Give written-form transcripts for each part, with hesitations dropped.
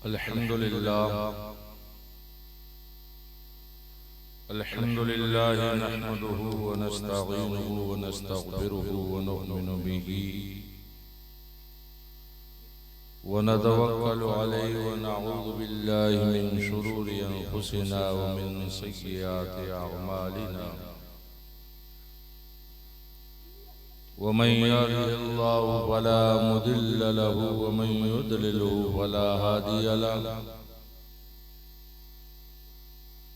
अल्हम्दुलिल्लाह नहमदुहु व नस्तईनुहु व नस्तगफिरुहु व नु'मिनु बिही व नतवक्कलु अलैहि व नऊज़ु बिल्लाहि मिन शुरूरि अनफुसिना व मिन सय्यिआति अअमालिना व मन यहदिहिल्लाहु फला मुदिल्ल लहु व मन युद्लिलहु फला हादिय लहु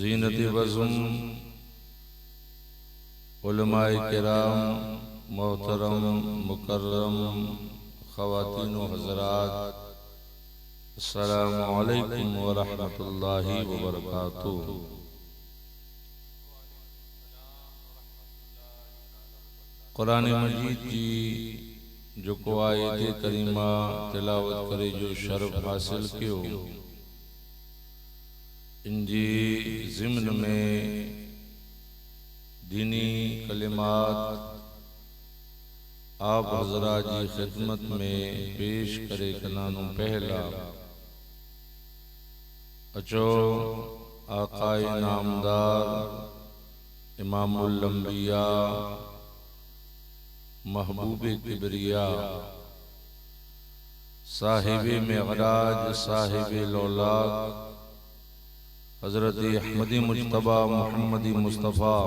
ज़ीनत वज़म उलमाए किराम मोहतरम मुकर्रम ख़वातीन व हज़रात अस्सलामु अलैकुम व रहमतुल्लाहि व बरकातुहू। कुरान मजीद की जो को आयत करीमा तिलावत करे जो शर्फ हासिल कियो इनजी ज़िम्न में दीनी कलिमात आप हज़रात जी खिदमत में पेश करे कनानू पहला अचो आकाए नामदार इमामुल अंबिया महबूबे किबरिया साहिबे मेगराज साहिबे लौलाक हज़रत अहमदी मुज्तबा मुहम्मदी मुस्तफ़ा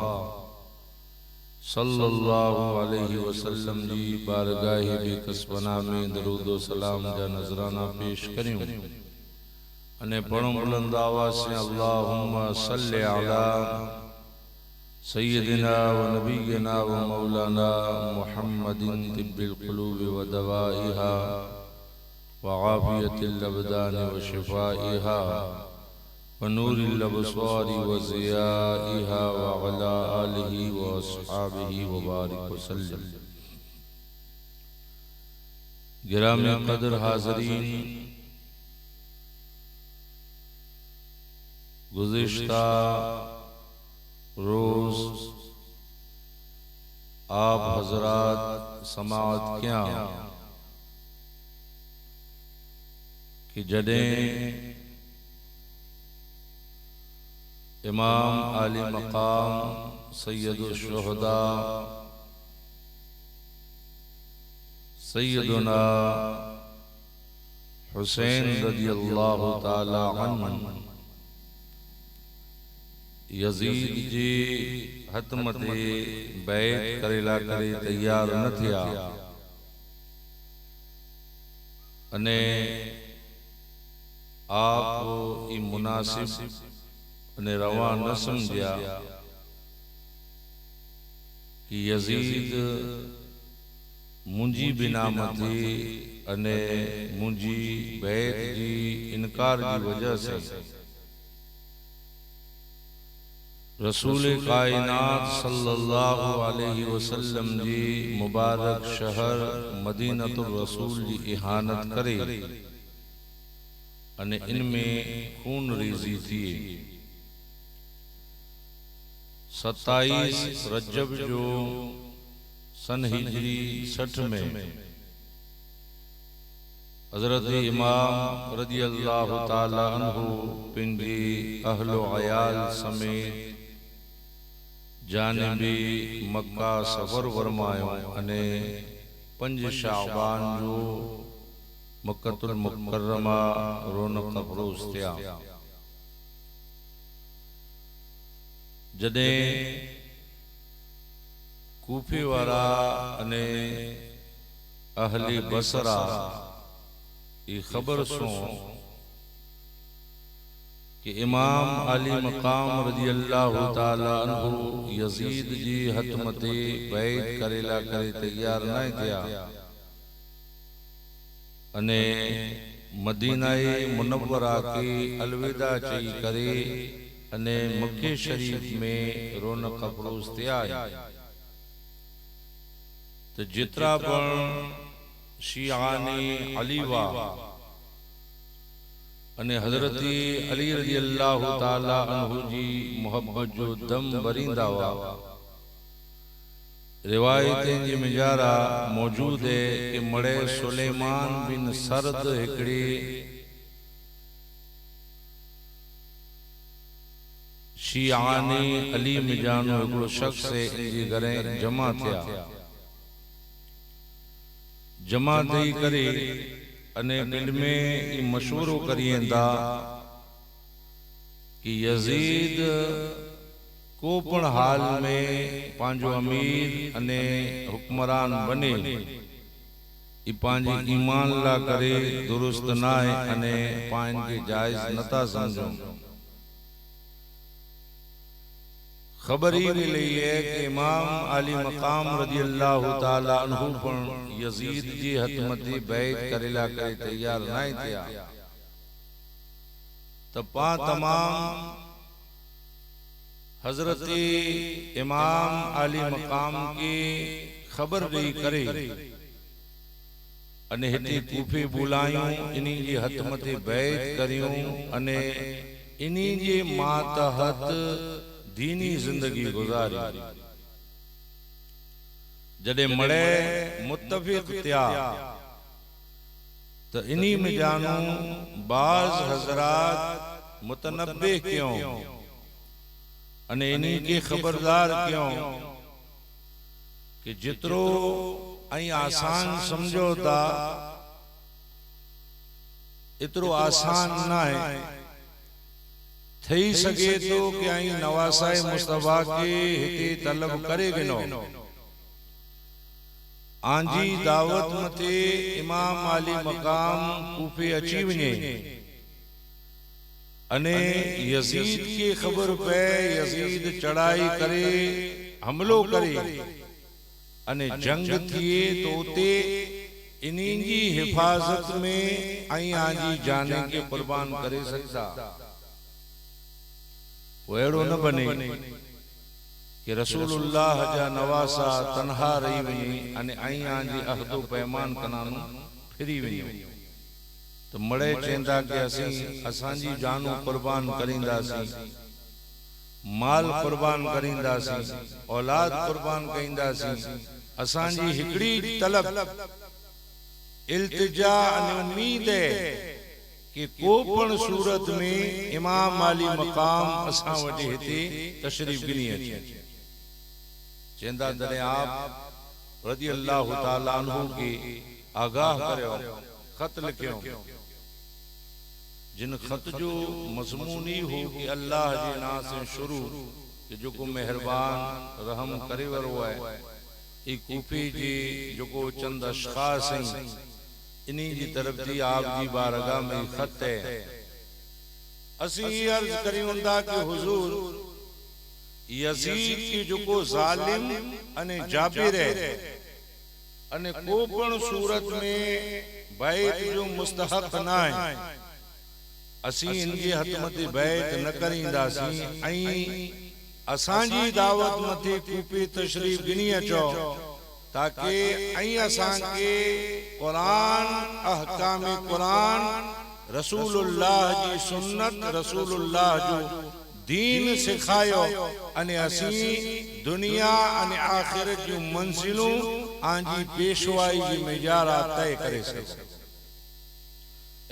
सल्लल्लाहु अलैहि वसल्लम जी बारगाह बेकसबना में दरूद व सलाम जा नजराना पेश करियूं अने पढ़ो बुलंद आवाज़ से अल्लाहुम्मा सल्लि अला सय्यदिना व नबियना व मौलाना मुहम्मदिन तिब्बिल क़ुलूब व दवाइहा व आफ़ियतिल अबदान व शिफ़ाइहा वनूरिल अबसारि व ज़ियाइहा व अला आलिहि व अस्हाबिहि व बारिक वसल्लम। गिरामी क़द्र हाज़रीन, गुज़िश्ता रोज़ आप हज़रात समाअत क्या कि जडें इमाम आली मकाम सैयदुल शुहदा सैयदुना हुसैन रज़ियल्लाहु ताला अन्हु यजीद जी हतमते बैत करेला करे तैयार न थिया अने आप ई मुनासिब ने रवा न समझिया कि यजीद मुंजी बिना मथी अने मुंजी बैत जी इनकार की वजह से रसूल कायनात सल्लल्लाहु अलैहि वसल्लम जी मुबारक शहर मदीनतुर रसूल जी इहानत करे अने इनमें खून रेज़ी थी। 27 रजब जो सन हिजरी 60 में हज़रत इमाम रज़ियल्लाहु ताला अन्हु पिंजी अहलो अयाल समेत जानिबी मक्का सफ़र फरमायो अने 5 शाबान जो मक्कतुल मुकर्रमा रौनक अफरोज़ थिया। जदे कूफे वारा अने अहली बसरा ये खबर सो कि इमाम अली मकाम रजी अल्लाह ताला अन्हु यजीद जी हतमते बैत करेला करे तैयार न थिया अने मदीनाए मुनव्वरा के अलविदा चई करे अने मक्के शरीफ में रौनक अफरोज थिया तो जितरा पण शियाने अलीवा अने हजरती अली रजी अल्लाह ताला अन्हु जी मोहब्बत जो दम बरींदा हुआ रिवायतें जी मिजारा मौजूद है कि मड़े सुलेमान बिन सरद हिकड़ी शियाने अली मिजानो हिकड़ो शख्स इनजी घरे जमा थिया जमा थी करे अने पिंड में मशवरो करिएंदा कि यजीद कोपण हाल में पांजो अमीर अने हुक्मरान बने ई पांजी ईमान ला करे दुरुस्त ना है अने पान के जायज नता समझो खबर ही मिली है कि इमाम अली मकाम रजी अल्लाह ताला अन्हु पण यजीद जी हतमती बैत करेला करे तैयार नहीं थिया तो पा तमाम हजरती इमाम अली मकाम की खबर दी करे अने हिते कूफे बुलायूं इन्हीं जी हतमती बैत करियूं अने इन्हीं जे मातहत दीनी जिंदगी गुजारी जडे मड़े मुत्तफिक थिया तो इन्हीं में जानू बाज हजरात मुतनब्बे क्यों अने इन्हीं के खबरदार क्यों कि जितरो आई आसान समझो था इतरो आसान ना है थई सके तो कि आई नवासाए मुस्तफा के हिते तलब करे गिनो आंजी दावत मते इमाम अली मकाम कूफे अची वने अने यजीद की खबर पे यजीद चढ़ाई करे हमलो करे अने जंग थिए तो ते इन्हीं की हिफाजत में आई आंजी जाने के कुर्बान करे सकता वो एड़ो न बने कि रसूलुल्लाह जा नवासा तन्हा रही वनी अने आई आंजी अहदो पैमान कनानु फिरी वनी तो मड़े चेंदा के असी असांजी जानू कुर्बान करिंदासी माल कुर्बान करिंदासी औलाद कुर्बान करिंदासी असांजी हिकड़ी तलब इल्तिजा अने उम्मीद है कि कोपण सूरत में इमाम अली मकाम असा वटे हिते तशरीफ गिनी अचे चेंदा तने आप रजी अल्लाह ताला अन्हु के आगाह करो खत लिखियो जिन खत जो मजमून ही हो कि अल्लाह जे नाम से शुरू कि जो को मेहरबान रहम करे वरो है ई कूफी जी जो को चंद अशखास हैं इन्हीं की तरफ थी आप जी बारगाह में खत है असी अर्ज करियोंदा कि हुजूर यजीद की जो को जालिम अने जाबिर है अने कोपण सूरत में बैत जो मुस्तहक ना है असी इनकी हतमती बैत न करिंदासी आई असांजी दावत मथे कूफे तशरीफ गिनी अचो ताकि आई असां के कुरान अहकाम कुरान रसूलुल्लाह जी सुन्नत रसूलुल्लाह जो दीन सिखायो अने असी दुनिया अने आखिरत जो मंजिलों आंजी पेशवाई जी मेजारा तय करे सके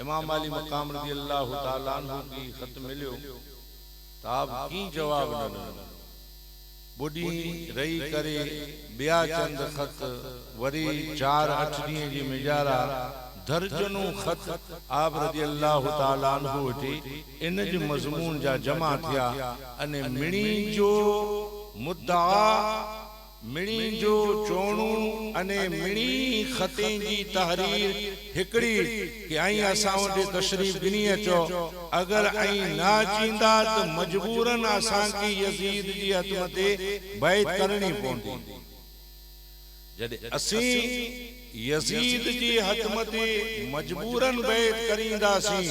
इमाम अली मकाम रज़ी अल्लाह ताला अन्हु की खत मिलियो तो आप की जवाब न ॾिनो बुढ़ी रही करे बिया चंद खत वरी 4-8 ॾींहं जी मिजारा दर्जनों खत आप रज़ी अल्लाह ताला अन्हु वटि इन जे मज़मून जा जमा थिया अने मिणी जो मुद्दा मिणी जो चोणू अने मिणी खतें जी तहरीर हिकड़ी कि आई असां वटि तशरीफ गिनी अचो अगर आई ना चींदा तो मजबूरन असां की यजीद जी हतमते बैत करनी पवंदी जदे असी यजीद जी हतमते मजबूरन बैत करींदासीं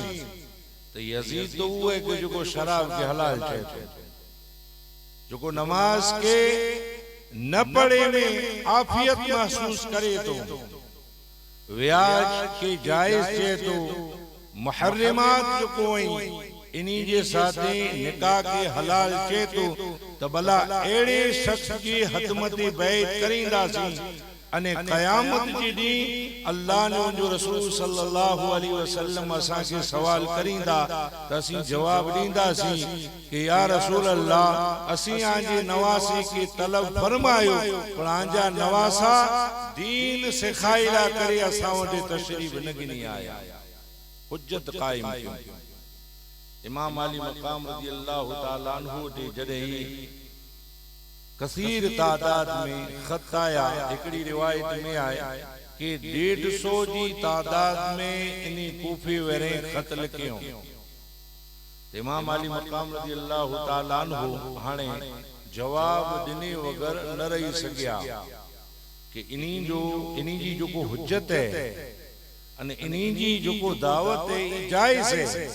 तो यजीद तो उहे कि जो शराब के हलाल चए जो नमाज के न पढ़े में आफियत महसूस करे तो व्याज के जायज चे तो मुहर्रमात जो कोई इन्हीं जे साथे निकाह के हलाल चे तो भला एड़े शख्स की हतमती बैत करींदासीं अने क़यामत जी दी अल्लाह ने जो रसूल सल्लल्लाहु अलैहि वसल्लम असा के सवाल करींदा त असी जवाब दींदासी कि या रसूल अल्लाह असी आजे नवासी की तलब फरमायो पर आजा नवासा दीन सिखाइला करे असा वटे तशरीफ न गिनी आया हुज्जत कायम क्यों इमाम अली मकाम रज़ी अल्लाह ताला अन्हु दे जदे कसीर तादाद में खत आया एकड़ी रिवायत में आया कि 150 जी तादाद में इन्हीं कूफे वेरे खत लिखियो इमाम अली मकाम रज़ी अल्लाह ताला अन्हु हाने जवाब दिने वगर न रही सकिया कि इन्हीं जी जो को हुज्जत है अने इन्हीं जी जो को दावत है जायज है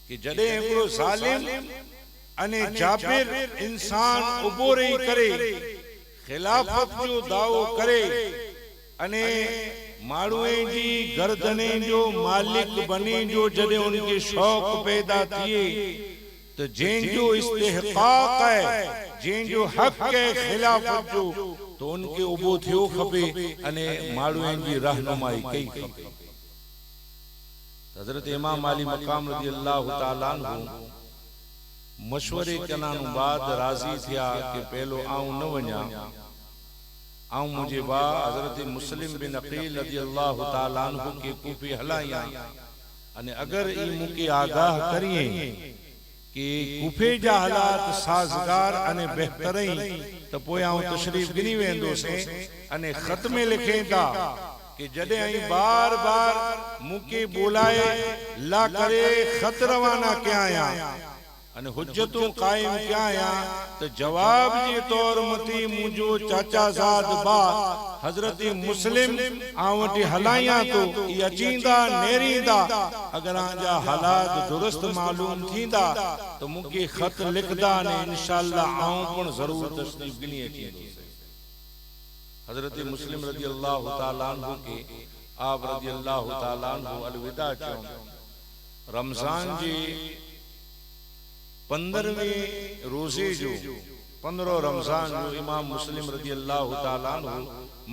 कि जडे एकड़ो जालिम अने जाबिर इंसान उबो रही करे खिलाफत जो दावो करे अने माड़ुए जी गर्दने जो मालिक बने जो जदे उनके शौक पैदा थिए तो जें जो इस्तेहकाक है जें जो हक है खिलाफत जो तो उनके उबो थियो खपे अने माड़ुए जी रहनुमाई कई खपे हजरत इमाम अली मकाम रज़ी अल्लाह ताला अन्हु मशवरे कनानु बाद राजी थिया कि पहलो आऊं न वञा आऊं मुझे बा हजरत मुस्लिम बिन अकील रज़ी अल्लाह ताला अन्हु के कूफे हलाया अने अगर ई मुके आगाह करिए कि कूफे जा हालात साजगार अने बेहतरई तो पोइ आऊं तशरीफ गिनी वेंदो से अने खत में लिखेंदा कि जडे आई बार बार मुके बोलाए ला करे खत रवाना क्या आया अने हुज्जतों कायम क्या आया तो जवाब जे तौर मती मुजो चाचा साद बा हजरत मुस्लिम आवटी हलाया तो ई अचींदा नेरींदा अगर आजा हालात दुरुस्त मालूम थींदा तो मुके खत लिखदा ने इंशाअल्लाह आऊं पण जरूर तशरीफ गिनी अचींदो हजरत मुस्लिम रज़ी अल्लाह ताला अन्हु के आप रज़ी अल्लाह ताला अन्हु अलविदा चो रमजान जी 15वें रोजे जो 15 रमजान जो इमाम मुस्लिम रज़ी अल्लाह ताला अन्हु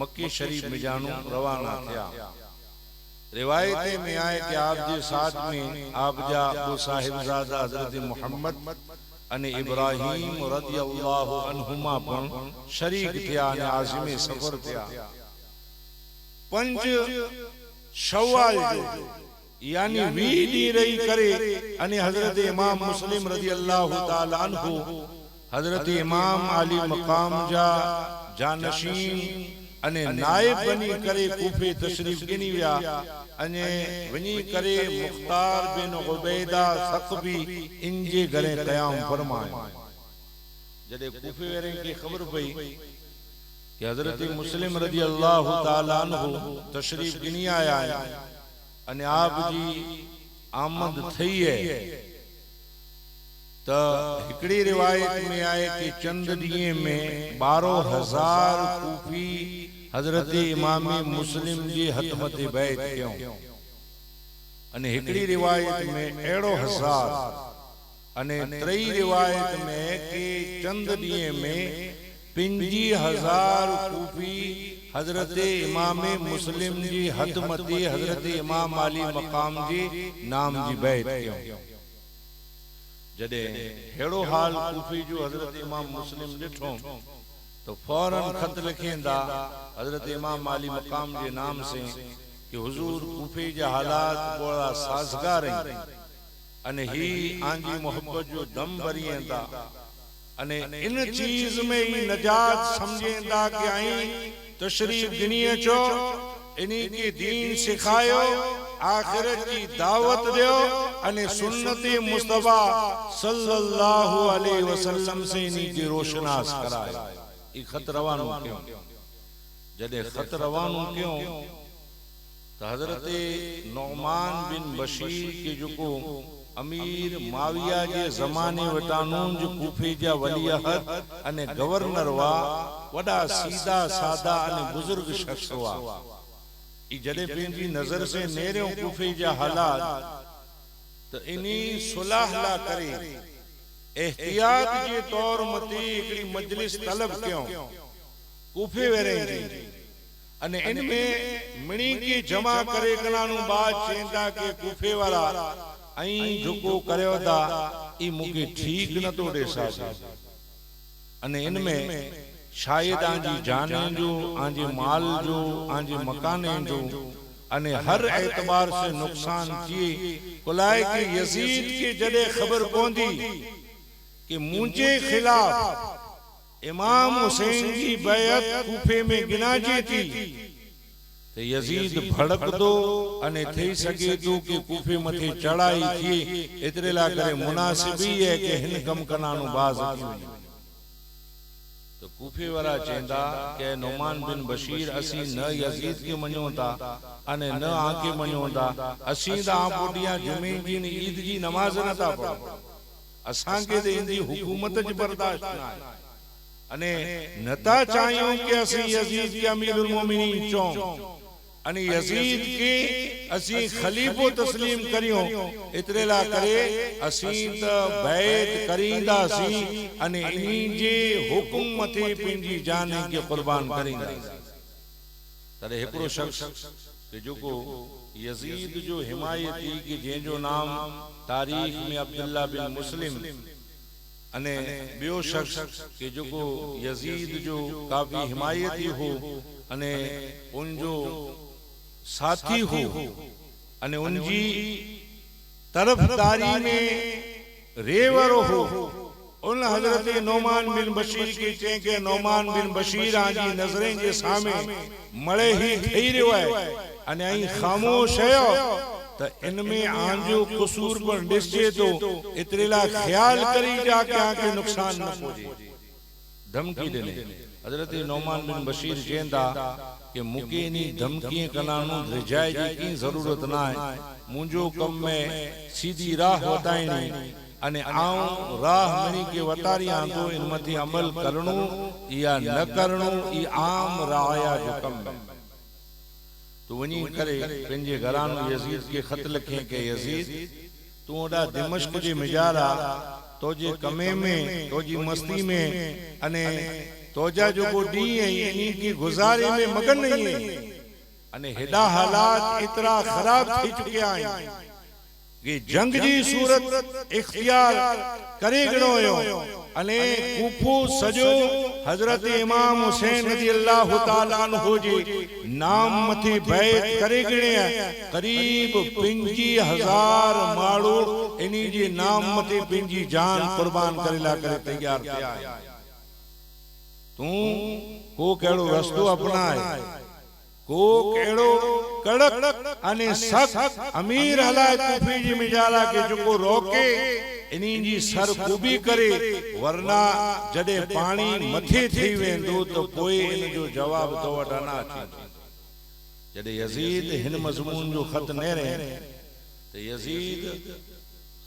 मक्के शरीफ में जानू रवाना थिया रिवायत में आए कि आप जे साथ में आप जा वो साहिबजादा हजरत मोहम्मद अने इब्राहिम रज़ी अल्लाह अन्हुमा पण शरीक थिया ने आज़िम सफर थिया 5 शव्वाल जो यानी 20 दी रही करे अने हजरत इमाम मुस्लिम रज़ी अल्लाह ताला अन्हु हजरत इमाम अली मकाम जा जानशीन अने नायब बनी करे कूफे तशरीफ गिनी विया अने वनी करे मुख्तार बिन उबैदा सक़बी इनजे घरे क़याम फरमाए जदे कूफे वाले की खबर पई कि हजरत मुस्लिम रज़ी अल्लाह ताला अन्हु तशरीफ गिनी आया है अने आप जी आमद थई है तो हिकड़ी रिवायत में आए कि चंद दिए में 12,000 कूफी हजरत इमाम मुस्लिम जी हतमत बैत क्यों अने हिकड़ी रिवायत में एड़ो 1000 अने त्रई रिवायत में कि चंद दिए में 50,000 कूफी हजरत इमाम मुस्लिम जी हतमती हजरत इमाम अली मकाम जी नाम जी बैत क्यों जदे हेड़ो हाल कूफी जो हजरत इमाम मुस्लिम डिठो तो फौरन खत लिखेंदा हजरत इमाम अली मकाम के नाम से कि हुजूर कूफे जा हालात बड़ा साज़गार हैं अने ही आंजी मोहब्बत जो दम भरियंदा अने इन चीज में ही नजात समझेंदा कि आई तशरीफ गिनिए चो इन्हीं के दीन सिखायो आखिरत की दावत दियो अने सुन्नत मुस्तफा सल्लल्लाहु अलैहि वसल्लम से इन्हीं की रोशनास कराए। ई खत रवानो क्यों जदे खत रवानो क्यों तो हजरत नौमान बिन बशीर के जो अमीर माविया के जमाने वटानून जो कूफे जा वली अहद अने गवर्नर वा वडा सीधा सादा अने बुजुर्ग शख्स वा। ई जडे पंहिंजी नजर से नेरियों कूफे जा हालात तो इन्हीं सुलह ला करे एहतियात के तौर मते एकड़ी मजलिस तलब क्यों कूफे वेरे अने इनमें मिणी की जमा करे कनानु बाद चेंदा के कूफे वाला आई झुको करयो दा ई मुके ठीक न तो देसा अने इनमें शायद आंजी जाने जो आंजे माल जो आंजे मकाने जो अने हर एतबार से नुकसान किए कुलाए के यजीद के जडे खबर पहुंची कि मुझे खिलाफ इमाम हुसैन की बैअत कूफे में गिनाजी थी तो यजीद भड़क दो अने थई सके तो कि कूफे मथे चढ़ाई थी इतरे ला करे मुनासिब ही है कि हिन कम कनानु बाज तो कूफे वाला चेंदा के नौमान बिन बशीर असी न यजीद के मन्योंदा अने न आके मन्योंदा असी दा पोडिया जुमे जी ईद जी नमाज न ता पढ़ो असां के दे इंदी हुकूमत ज बर्दाश्त ना अने नता चाहियो के असी यजीद के अमीरुल मोमिनीन चो अने यजीद के असी खलीफो तस्लीम करियो इतरे ला करे असी त बैत करींदा सी अने इन्हीं जे हुकुम मथे पिंजी जान के कुर्बान करींदा तरे एकड़ो शख्स के जो को यजीद जो हिमायती के जे जो नाम तारीख में अब्दुल्ला बिन मुस्लिम अने बियो शख्स के जो को यजीद जो काफी हिमायती हो अने उन जो साथी हो अने उनजी तरफदारी में रेवरो हो उन हजरत नौमान बिन बशीर के चे के नौमान बिन बशीर आजी नजरें के सामने मळे ही थई रयो है अने आई खामोश है तो इनमें आंजो कसूर पर निश्चय तो इतरेला ख्याल करी जा के आके नुकसान न पहुंचे धमकी देने हजरत नौमान बिन बशीर जेंदा कि मुके नी धमकी कनानु रिजाए की जरूरत ना है मुंजो कम में सीधी राह बताई नहीं अने आऊं राह मनी के वतारिया तो इन मथे अमल करनो या न करनो ई आम राया जो कम तो वनी करे पंजे घरानो यजीद के खत लिखे के यजीद तू ओडा दिमश्क जे मिजारा तो जे कमे में तो जी मस्ती में अने तोजा जो को डी है इन्हीं की गुजारे में मगन नहीं है अने हेडा हालात इतना खराब थी चुके हैं कि जंग जी सूरत इख्तियार करे गणो यो अने कूफो सजो हजरत इमाम हुसैन रज़ियल्लाहु ताला अन्हु जी नाम मथे बैत करे गणे करीब 50,000 माड़ो इन्हीं जी नाम मथे पिंजी जान कुर्बान करेला करे तैयार थिया तू को केड़ो रस्तो अपनाए को केड़ो कड़क अने सख्त अमीर हलाए कूफी जी मिजारा के जो को रोके इन्हीं जी सर खूबी करे वरना जडे पानी मथे थी वेंदो तो कोई इन जो जवाब तो वटा ना अचे जडे यजीद हिन मजमून जो खत नेरे तो यजीद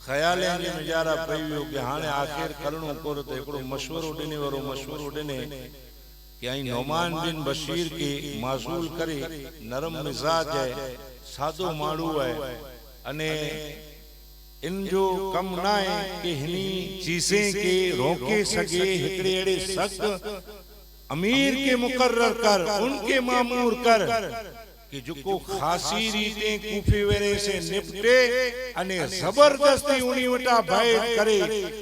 ख्याल में मिजारा पयो कि हाने आखिर करणो कोर तो एकड़ो मशवरो दिने वरो मशवरो दिने कि आई नौमान बिन बशीर के मासूल करे नरम मिजाज है सादो माड़ू है अने इन जो कम ना है कि हिनी चीजें के रोके सके हिकड़े एड़े सख्त अमीर के मुकर्रर कर उनके मामूर कर कि जो खासी रीते कूफे वेरे से निपटे अने जबरदस्ती उनी वटा बैत करे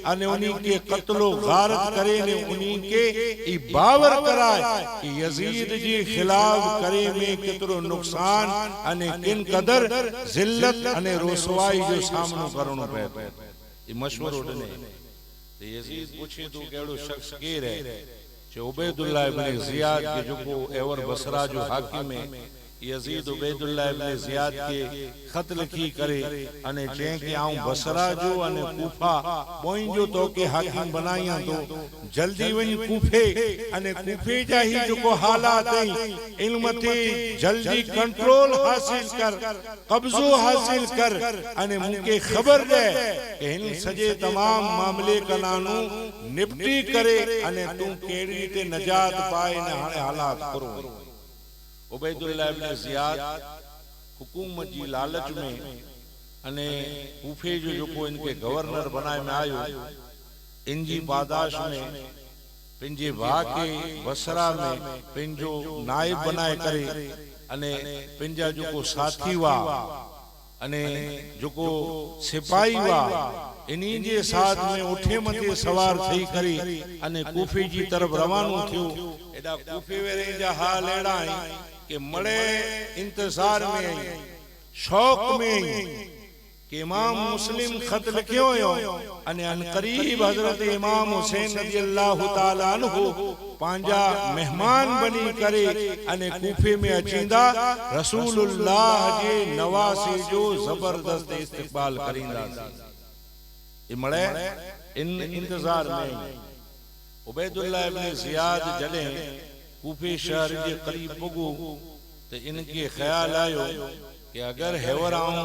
अने उनी के कत्लो गारत करे ने उनी के ई बावर कराए कि यजीद जी खिलाफ करे में कितरो नुकसान अने किन कदर जिल्लत अने रोसवाई जो सामनो करणो पे ई मशवरो ने ते यजीद पूछे तो केड़ो शख्स केर है जे उबैदुल्लाह इब्न जियाद के जो एवर बसरा जो हाकिम है यजीद उबैदुल्लाह इब्न जियाद के खत लिखी करे अने जे के आऊं बसरा जो अने कूफा पोई जो तो के हाकिम बनाया तो जल्दी वन कूफे अने कूफे जा ही जो हालात इल्म थे जल्दी कंट्रोल हासिल कर कब्जो हासिल कर अने मुके खबर दे कि इन सजे तमाम मामले कनानु निपटी करे अने तू केड़ी ते नजात पाए ने हाने हालात करो। उबैदुल्लाह इब्न जियाद हुकूमत जी लालच में अने कूफे जो इनके गवर्नर बनाए में आयो इनजी पादाश में पिंजे भा के बसरा में पिंजो नायब बनाए करे अने पिंजा जो साथी वा अने जो सिपाही वा इन्हीं जे साथ में उठे मथे सवार थई करी अने कूफे जी तरफ रवानो थियो। एडा कूफे वेरे जा हाल एड़ा कि मड़े इंतजार में आई शौक में आई कि इमाम मुस्लिम खत लिखियो हो अने अन करीब हजरत इमाम हुसैन रज़ियल्लाहु ताला अन्हु पांजा मेहमान बनी करे अने कूफे में अचींदा रसूलुल्लाह जे नवासे जो जबरदस्त इस्तकबाल करिंदा सी। मड़े इन इंतजार में उबैदुल्लाह इब्न जियाद जले कूफे शहर के करीब पुगो तो इनके ख्याल आयो कि अगर हेवर आऊं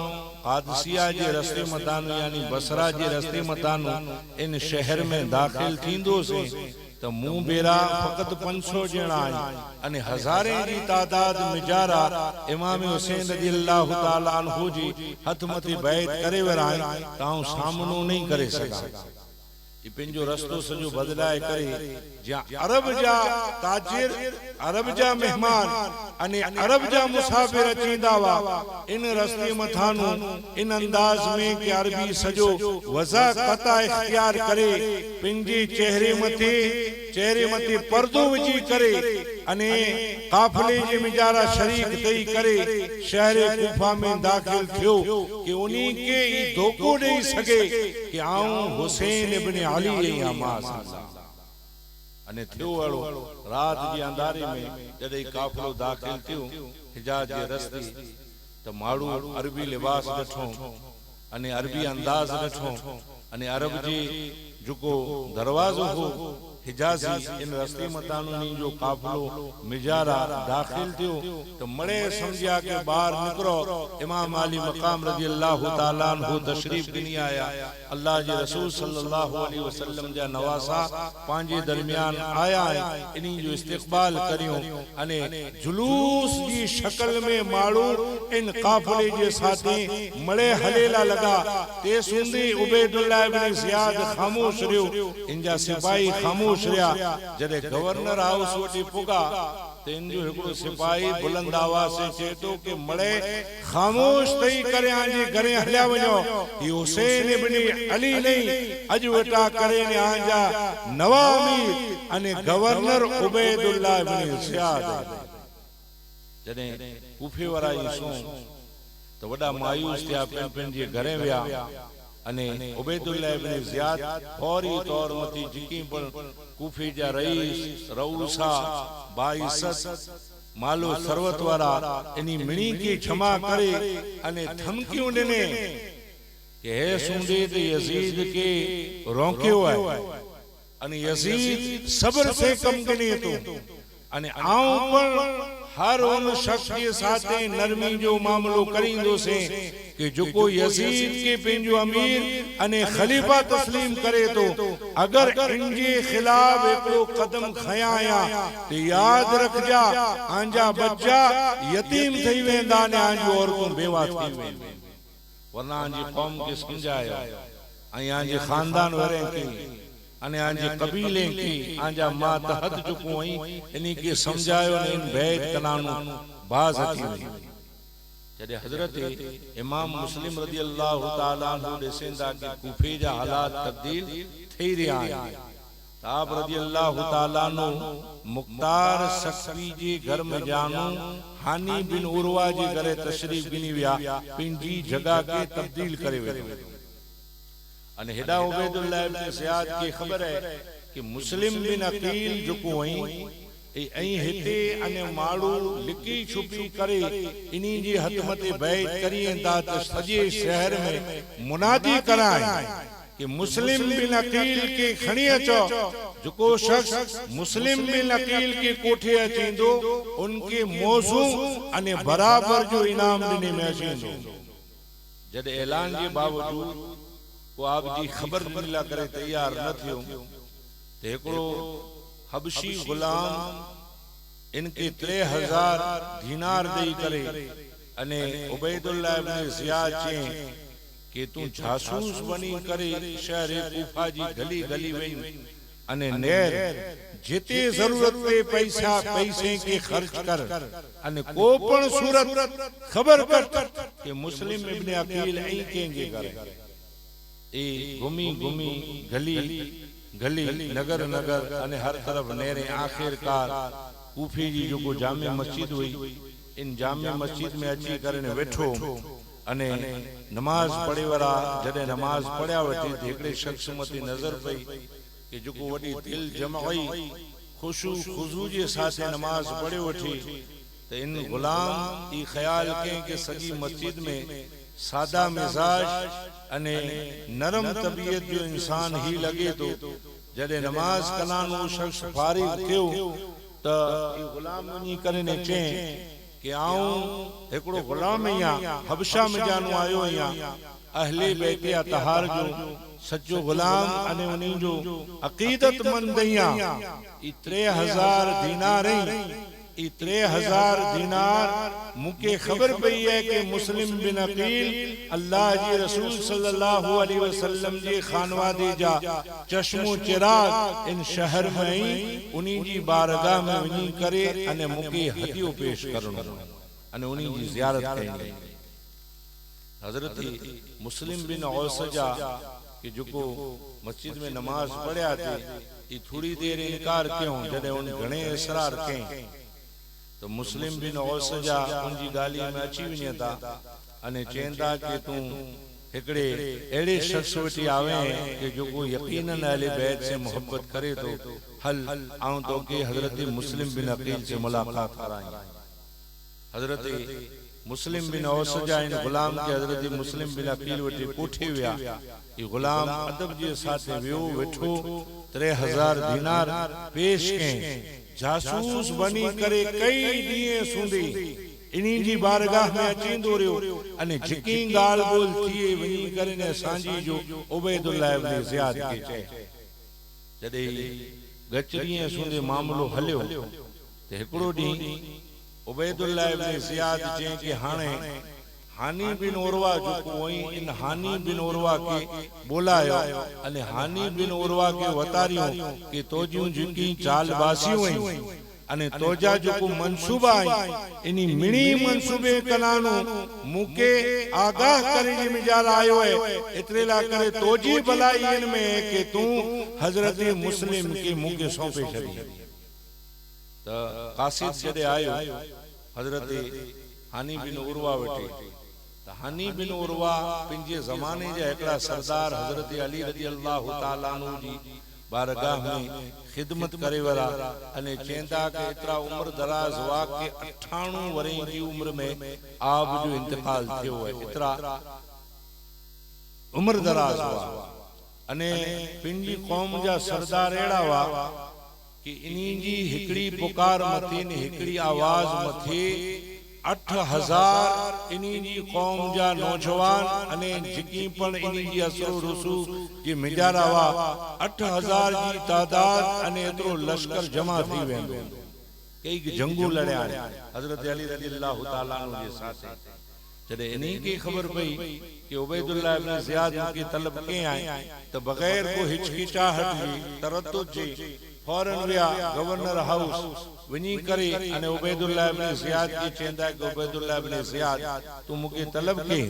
कादसिया जे रस्ते मतानु यानी बसरा जे रस्ते मतानु इन शहर में दाखिल थींदो से तो मुंह बेरा फकत 500 जना आई अने हजारे जी तादाद मिजारा इमाम हुसैन रज़ियल्लाहु ताला अन्हु जी हथ मथे बैत करे वराई ताऊ सामनो नहीं करे सका। पिंजो रस्तो सजो बदलाए करे जा अरब जा ताजिर अरब जा मेहमान अने अरब जा मुसाफिर अचींदा वा इन रस्ते मथानु इन अंदाज में कि अरबी सजो वजा कता इख्तियार करे पिंजे चेहरे मथे पर्दो विझी करे अने काफिले जे मिजारा शरीक तई करे शहर कूफा में दाखिल थियो कि उन्हीं के ई धोखो दे सके कि आऊं हुसैन इब्न अली अमास अने थियो वालो रात जी अंधारे में जदे काफिलो दाखिल थियो हिजाज जे रस्ते त माड़ू अरबी लिबास ॾठो अने अरबी अंदाज ॾठो अने अरब जी जुको दरवाजो हो हिजाजी इन रस्ते मतानुनी जो काफिलो मिजारा दाखिल थियो तो मड़े समझिया के बाहर निकरो इमाम अली मकाम रज़ियल्लाहु ताला अन्हु तशरीफ गिनी आया अल्लाह जे रसूल सल्लल्लाहु अलैहि वसल्लम जा नवासा पांजे दरमियान आया इन्हीं जो इस्तकबाल करियो अने जुलूस जी शक्ल में माड़ू इन काफिले जे साथे मड़े हलेला लगा ते सुंदी उबैदुल्लाह इब्न जियाद खामोश रहो इनजा सिपाही खामोश जदे गवर्नर हाउस वटी पुगा तेन जो एकड़ो सिपाही बुलंद आवाज से चेतो के मड़े खामोश तई करे आजे घरे हल्या वणो ये हुसैन इब्न अली नहीं अज वटा करे ने आजा नवा अमीर अने गवर्नर उबैदुल्लाह इब्न जियाद जदे कूफे वारा सो तो वडा मायूस थिया पेन जे घरे वया अने उबैदुल्लाह इब्न जियाद फौरी तौर मती जिकी पर कूफे जा रईस रऊसा बाइसत मालो सरवत वारा इनी मिणी की क्षमा करे अने धमकियों देने के हे सुंदे ते यजीद के रोक्यो है अने यजीद सब्र से कम कने तो अने आऊं पर हर उन शख्स के साथे नरमी जो मामलो करिंदो से कि जो को यजीद के पेंजो अमीर अने खलीफा तस्लीम करे तो अगर इनके खिलाफ एकड़ो कदम खयाया तो याद रख जा आंजा बच्चा यतीम थई वेंदा ने आंजो औरतों बेवा थी वेंदी वरना आंजी कौम के समझाया आई आंजी खानदान वरे की अने आंजे कबीले की आंजा मां तहत चुको हई इनी के समझायो ने इन बैत कनानु बाज थी जॾहिं हज़रत इमाम मुस्लिम रज़ी अल्लाह ताला अन्हु ॾिसंदा कि कूफे जा हालात तब्दील थी रहिया आहिनि त आप रज़ी अल्लाह ताला नो मुख्तार सख्ती जे घर में जानू हानी बिन उरवा जे घरे तशरीफ गिनी विया पंहिंजी जगह के तब्दील करे वेठो अने हेॾा उबैदुल्लाह इब्न ज़ियाद खे ख़बर है कि मुस्लिम बिन अकील जेको ऐं हिते अने माण्हू लिकी छुपी करे इन्ही जी हतमत बैत करींदा त सॼे शहर में मुनादी कराए कि मुस्लिम बिन अकील के खणी अचो जेको शख्स मुस्लिम बिन अकील के कोठे अचींदो उनके मौजू अने बराबर जो इनाम ॾिने में अचींदो। जॾहिं ऐलान जे बावजूद वो आप जी खबर मिला करे तैयार न थियो ते हिकिड़ो हबशी गुलाम इनके 3000 दीनार देई करे अने उबैदुल्लाह इब्न ज़ियाद चई कि तू जासूस बनी करे शहर कूफा जी गली गली वई अने नेर जिते जरूरत पे पैसे के खर्च कर अने को पण सूरत खबर कर कि मुस्लिम इब्न अकील ऐं केंगे करे ए घुमी घुमी गली गली नगर नगर अने हर तरफ नेरे आखिरकार कूफे जी जो जामे मस्जिद हुई इन जामे मस्जिद में अची करे वेठो अने नमाज पढ़े वारा जडे नमाज पढ़या वठी एकड़े शख्स मथे नजर पई कि जो वडी दिल जमाई खुशू खुजू जे साथे नमाज पढ़े वठी तो इन गुलाम ई ख्याल के कि सजी मस्जिद में सादा मिजाज अने नरम तबीयत जो इंसान ही लगे तो जडे नमाज कलानो शख्स फारिग थियो त ई गुलाम वनी करे ने चे कि आऊं एकड़ो गुलाम या हबशा में जानो आयो या अहले बैत अतहार जो सच्चो गुलाम अने उनी जो अकीदतमंद या ई 3000 दीनार ई 3000 दीनार मुके खबर पई है कि मुस्लिम बिन अकील अल्लाह जी रसूल सल्लल्लाहु अलैहि वसल्लम जे खानवादे जा चश्मो चिराग इन शहर में ही उनी जी बारगाह में वनी करे अने मुके हदियो पेश करनो अने उनी जी ज़ियारत कई। हजरत मुस्लिम बिन औसजा कि जो मस्जिद में नमाज पढ़या थे ई थोड़ी देर इनकार क्यों जडे उन घणे इसरार कई तो मुस्लिम बिन औसजा उनजी गाली में अची वने था अने चेंदा कि तू एकड़े एड़े शख्स वटी आवे कि जो यकीनन अहले बैत से मोहब्बत करे तो हल आऊं तो के हजरत मुस्लिम बिन अकील से मुलाकात कराई। हजरत मुस्लिम बिन औसजा इन गुलाम के हजरत मुस्लिम बिन अकील वटी कोठे विया ये गुलाम अदब जे साथे वियो वेठो 3000 दीनार पेश कई जासूस बनी करे कई दिए सुंदी इन्ही जी बारगाह में अचींदो रहियो अने जिकी गाल बोल थिए वनी करे ने सांजी जो उबैदुल्लाह इब्न ज़ियाद के चए जदे गचरी सुंदे मामलो हलियो ते हिकड़ो डी उबैदुल्लाह इब्न ज़ियाद चए कि हाने हानी बिन उरवा जो कोई इन हानी बिन उरवा के बोलायो अने हानी बिन उरवा के वतारियो कि तोजियो जिकी चालबासी हुई अने तोजा जो को मंसूबा आई इनी मिणी मंसूबे कनानो मुके आगाह करे जे मिजाल आयो है इतरेला करे तोजी भलाई इन में कि तू हजरत मुस्लिम के मुके सौंपे छडी त कासिद जदे आयो हजरत हानी बिन उरवा वटे हानी बिन उरवा पिंजे जमाने जे एकड़ा सरदार हजरत अली रज़ी अल्लाह ताला अन्हु जी बारगाह में खिदमत करे वाला अने चेंदा के इतरा उम्र दराज वा के 98 वरे की उम्र में आप जो इंतकाल थियो है इतरा उम्र दराज वा अने पिंजी कौम जा सरदार एड़ा वा कि इनी जी हिकड़ी पुकार मथे ने हिकड़ी आवाज मथे 8000 इनी जी कौम जा नौजवान अने जिकी पण इनी जी असरो रसू जी मिजारा वा 8000 जी तादाद अने एतरो लश्कर जमा थी वेंदो कई जंगू लड़या हजरत अली रज़ी अल्लाह ताला अन्हु जे साथे जदे इनी की खबर पई कि उबैदुल्लाह इब्न ज़ियाद के तलब के आए तो बगैर को हिचकिचाहट जी तरद्दुद जी फौरन विया गवर्नर हाउस वनी करे अने उबैदुल्लाह इब्न ज़ियाद के चेंदा कि उबैदुल्लाह इब्न ज़ियाद तू मुके तलब के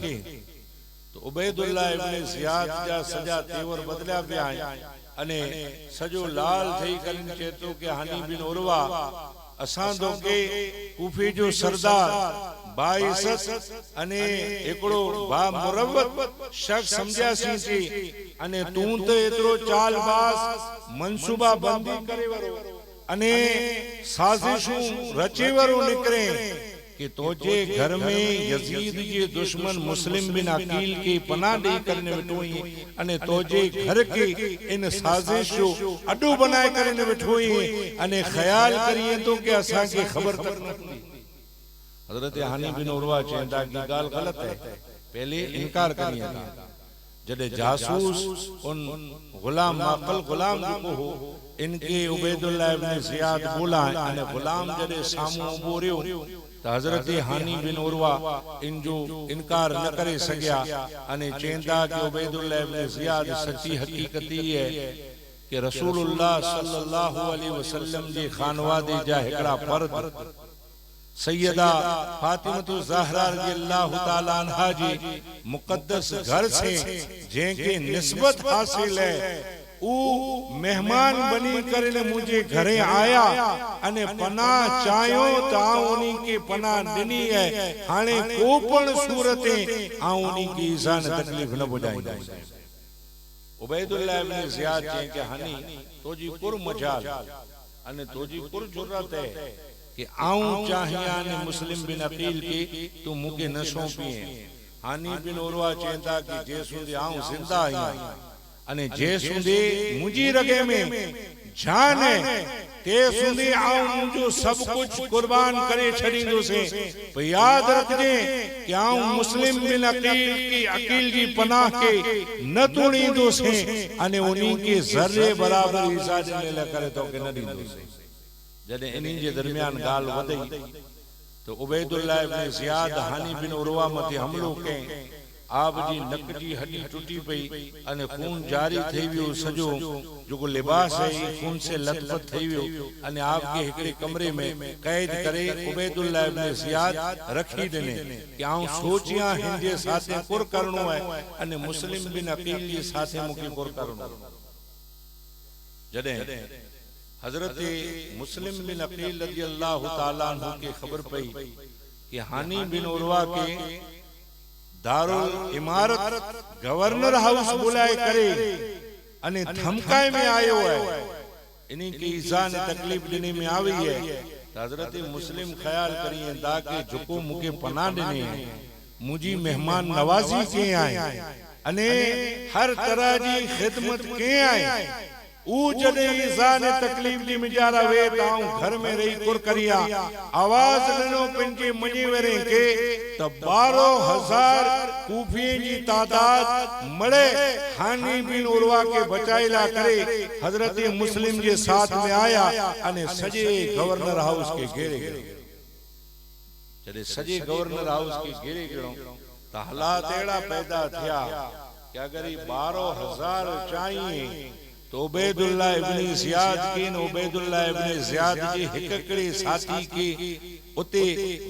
तो उबैदुल्लाह इब्न ज़ियाद जा सजा तेवर बदल्या पिया अने सजो लाल थई कन चेतो के हानी बिन उरवा असां दो के कूफे जो सरदार बाइसत अने एकड़ो बा मुरव्वत शख्स समझया सी अने तू तो एतरो चालबाज मनसूबा बंदी करे वरो अने साजिशू रचे वरो निकरे कि तोजे घर में यजीद के दुश्मन मुस्लिम बिन अकील के पनाह दे करने वेठोई अने तोजे घर के इन साजिश जो अड्डो बनाए करने वेठोई अने ख्याल करिए तो कि असा की खबर तक न हजरत हानी बिन उरवा चेंदा की गाल गलत है पहले इनकार करिए जदे जासूस उन गुलाम माकल गुलाम जो हो इनके उबैदुल्लाह इब्न ज़ियाद बोला अने गुलाम जदे सामू बोरियो तो हजरत हानी बिन उरवा इन जो इनकार न करे सकिया अने चेंदा कि उबैदुल्लाह इब्न ज़ियाद सच्ची हकीकत है कि रसूलुल्लाह सल्लल्लाहु अलैहि वसल्लम जे खानवादे जा हिकड़ा फर्द सैयदा फातिमतु ज़हरा रज़ियल्लाहु ताला अन्हा जी मुकद्दस घर से जेके निस्बत हासिल है ऊ मेहमान बनी करने मुझे घरे आया अने पनाह चायो तो उनी के पनाह दिनी है हाने कोपण सूरते उनी की ईज़ा ने तकलीफ न बुझाई उबैदुल्लाह इब्न ज़ियाद जे के हानी तोजी पुर मजाल अने तोजी पुर जुर्रत है कि आऊं चाहिया ने मुस्लिम बिन अकील के तू मुके न सौंपी हानी बिन उरवा चेंदा कि जे सुंदे आऊं जिंदा आया अने जे सुंदे मुजी रगे में जान है ते सुंदे आऊं मुजो सब कुछ कुर्बान करे छड़ींदो से तो याद रखजे कि आऊं मुस्लिम बिन अकील की पनाह के न तोड़ींदो से अने उनी के जर्रे बराबर ईज़ा देने करे तो के न दींदो से जदे इन्हीं जे दरमियान गाल वदई तो उबैदुल्लाह इब्न ज़ियाद हानी बिन उरवा मथे हमलो के आप जी नक जी हड्डी टूटी पई अने खून जारी थई वियो सजो जो लिबास है खून से लथपथ थई वियो अने आप के एकड़े कमरे में कैद करे उबैदुल्लाह इब्न ज़ियाद रखी देने कि आऊं सोचिया हिंदे साथे कुर करनो है अने मुस्लिम बिन अकील जे साथे मुके कुर करनो जदे हजरत मुस्लिम बिन अकील रज़ियल्लाहु ताला अन्हु के खबर पई कि हानी बिन उरवा के दारुल इमारत गवर्नर हाउस बुलाए करे अने धमकाए में आयो है इन्हीं की ईज़ा ने तकलीफ देने में आई है हजरत मुस्लिम ख्याल करिए दा के जुको मुके पनाह देने मुजी मेहमान नवाजी के आए अने हर तरह जी खिदमत के आए ऊ जदे ईज़ा ने तकलीफ दी मिजारा वे ताऊं घर में रही कुर करिया आवाज ननो पिंके मनी वरे के तो 12,000 कूफी की तादाद मड़े हानी बिन उरवा के बचाइला करे हजरत मुस्लिम के साथ में आया अने सजे गवर्नर हाउस के घेरे गयो जदे सजे गवर्नर हाउस के घेरे गयो तो हालात एड़ा पैदा थिया कि अगर 12,000 चाहिए तो उबैदुल्लाह इब्न ज़ियाद के उबैदुल्लाह इब्न ज़ियाद जी हिकड़े साथी के उते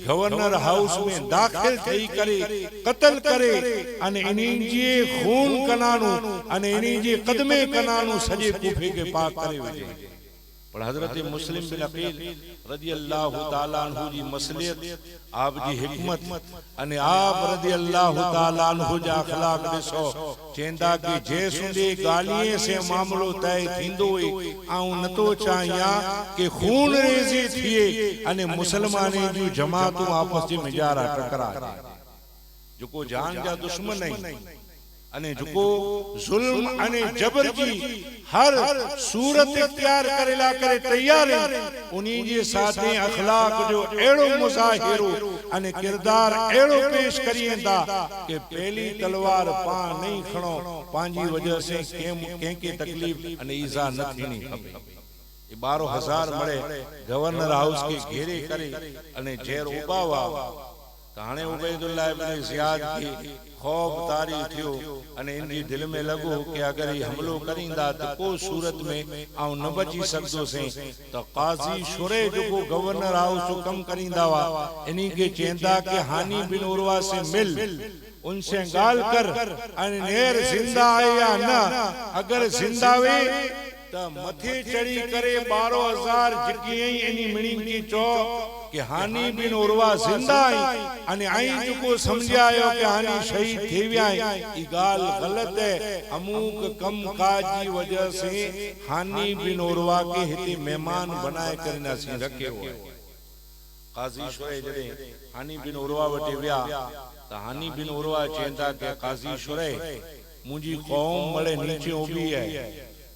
गवर्नर हाउस में दाखिल थई करे कत्ल करे अने इन्हीं जे खून कनानु अने इन्हीं जे कदमे कनानु सजे कूफे के पाक करे वजे पर हजरत मुस्लिम बिन अकील रज़ियल्लाहु ताला अन्हु जी मसलियत आप जी हिकमत अने आप रज़ियल्लाहु ताला अन्हु जा अखलाक दिसो चेंदा कि जे सुंदे गालिए से मामलो तय थिंदो आऊं नतो चाहिया कि खून रेजी थिए अने मुसलमाने जो जमातों आपस में मिजारा टकराए जो जान जा दुश्मन नहीं अने जुको जुल्म अने जबर जी हर सूरत इख्तियार करेला करे तैयार है उन्हीं जे साथे अखलाक जो एड़ो मुजाहिरो अने किरदार एड़ो पेश करियंदा कि पहली तलवार पा नहीं खणो पांजी वजह से के के तकलीफ अने ईज़ा न थीनी खपे 12,000 मड़े गवर्नर हाउस के घेरे करे अने जेर उबावा ताने उबैदुल्लाह इब्न ज़ियाद के खौफ तारी थियो अने इन जी दिल में लगो कि अगर ये हमलो करींदा तो को सूरत में आऊं न बची सकदो से तो काजी शुरे जो गवर्नर हाउस जो कम करींदा वा इन्हीं के चेंदा के हानि बिन उर्वा से मिल उनसे गाल कर अने नेर जिंदा है या ना, अगर जिंदा वे तो मथे चढ़ी करे 12,000 जकियई इनी मिणी की चो कि हानि बिन उर्वा जिंदा आई अने आई जो समझायो कि हानि शहीद थी विया ई गाल गलत है। अमूक कम काज की वजह से हानि बिन उर्वा के हिते मेहमान बनाए करना सी रखे हो। काजी शुरे जड़े हानि बिन उर्वा वटे विया तो हानि बिन उर्वा चेंदा के काजी शुरे मुजी कौम मळे नीचे उभी है,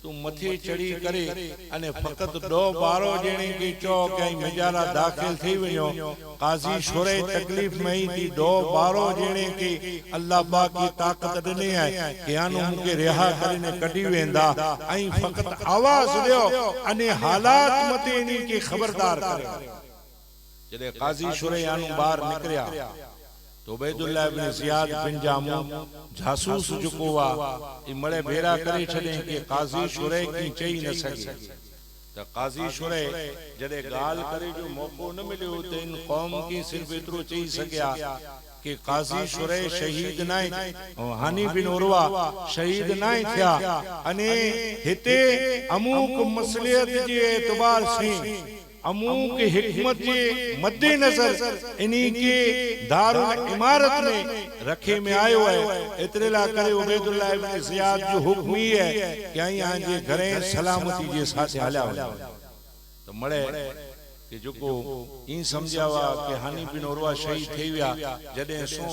तू मथे चढ़ी करे अने फकत 2-12 जणे की चो कई मजारा दाखिल थी वणो। काजी शुरे तकलीफ में ही थी 2-12 जणे के अल्लाह पाक की ताकत दने है कि आनो मुके रिहा करीने कढी वेंदा आई फकत आवाज दियो अने हालात मते नी के खबरदार करे। जदे काजी शुरे आनो बाहर निकरिया तो उबैदुल्लाह इब्न जियाद बिन जामू जासूस जुको वा ई मळे भेरा करे छडे के काजी शुरे की चई न सके। तो काजी शुरे जदे गाल करे जो मौको न मिलियो तो इन कौम की सिर्फ इतरो चई सकया कि काजी शुरे शहीद नाय हानि बिन उर्वा शहीद नाय थिया अने हिते अमूक मसलियत जे एतबार से अमूक हिकमत के मद्देनजर इन्हीं के दारुल इमारत में रखे में आयो है। इतने ला करे उबैदुल्लाह इब्न जियाद जो हुक्म ही है कि आई आजे घरे सलामती जे साथे हल्या तो मळे कि जोको ई समझावा कि हानि बिन उर्वा शहीद थी विया जदे सो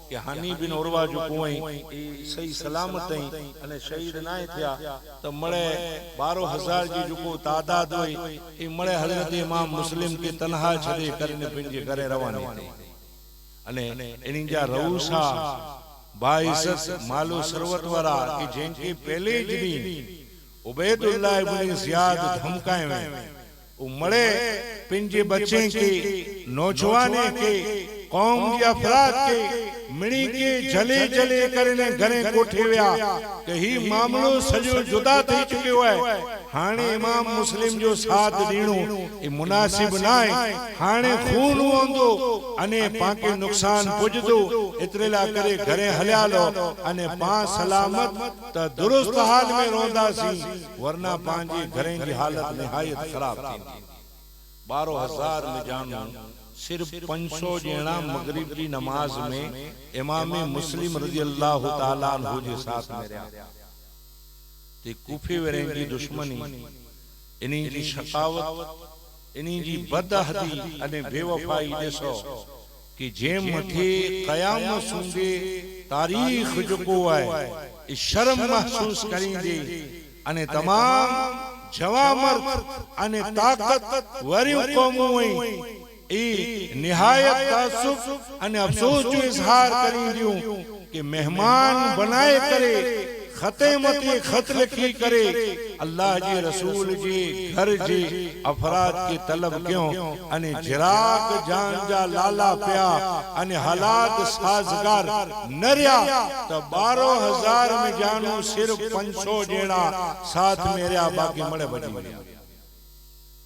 कि हानि बिन उर्वा जो कोई सही सलामत अने शहीद ना थिया तो मळे 12,000 जी जो तादाद हुई ई मळे हजरत इमाम मुस्लिम के तन्हा छडे करने पिंजे घरे रवाना अने इनी जा रऊसा बाइज्जत मालो सरवत वाला कि जेंके पहले ज दिन उबैदुल्लाह इब्न जियाद धमकाए में उमड़े पिंजे बच्चे के नौजवाने के कौम के अफराद के मिणी के जले जले करने घरे कोठे विया कि ही मामलो सजो जुदा थी चुकियो है। हाणे इमाम मुस्लिम जो साथ दीणो ई मुनासिब नाय, हाणे खून होंदो अने पाके नुकसान पुजदो इतरे ला करे घरे हल्या लो अने पा सलामत त दुरुस्त हाल में रोंदासी वरना पांजी घरे की हालत निहायत खराब थी। 12,000 में जानो सिर्फ 500 जेना मगरिब की नमाज में इमाम मुस्लिम रजी अल्लाह ताला अन्हु जे साथ में रहा ते कूफे वेरे की दुश्मनी इनी जी शकावत इनी जी बदहदी अने बेवफाई देसो कि जे मथे कयामत सुंदे तारीख जो है इस शर्म महसूस करेंगे अने तमाम जवामर अने ताकत वरी कौमों ई निहायत तासुफ अने अफसोस जो इजहार करेंदियों कि मेहमान बनाए करे खते मते खत लिखी करे अल्लाह जी रसूल जी घर जी अफराद की तलब क्यों अने जिराक जान जा लाला प्या अने हालात साजगार नरिया तो 12,000 में जानो सिर्फ 500 जेड़ा साथ मेरा बाकी मड़े बजी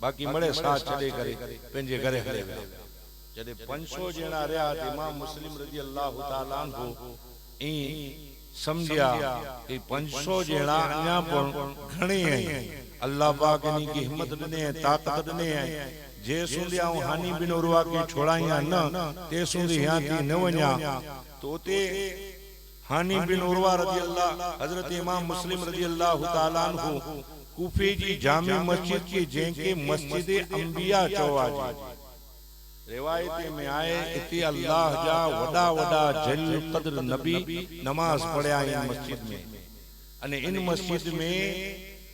बाकी मड़े साथ चले करे पेंजे घरे हले जदे 500 जेड़ा रहा इमाम मुस्लिम रजी अल्लाह ताला अन्हु ई समझिया कि 500 जेड़ा अन्या पण घणे है अल्लाह पाक नी की हिम्मत दने है ताकत दने है जे सुंदिया हानि बिन उर्वा के छोड़ाया न ते सुंदी यहां की न वन्या तो ते हानि बिन उर्वा रजी अल्लाह हजरत इमाम मुस्लिम रजी अल्लाह ताला अन्हु कूफे जी जामे मस्जिद के जेके मस्जिद अंबिया चवा रिवायत में आए इति अल्लाह जा वडा वडा जल कद्र नबी नमाज पढ़या इन मस्जिद में अने इन मस्जिद में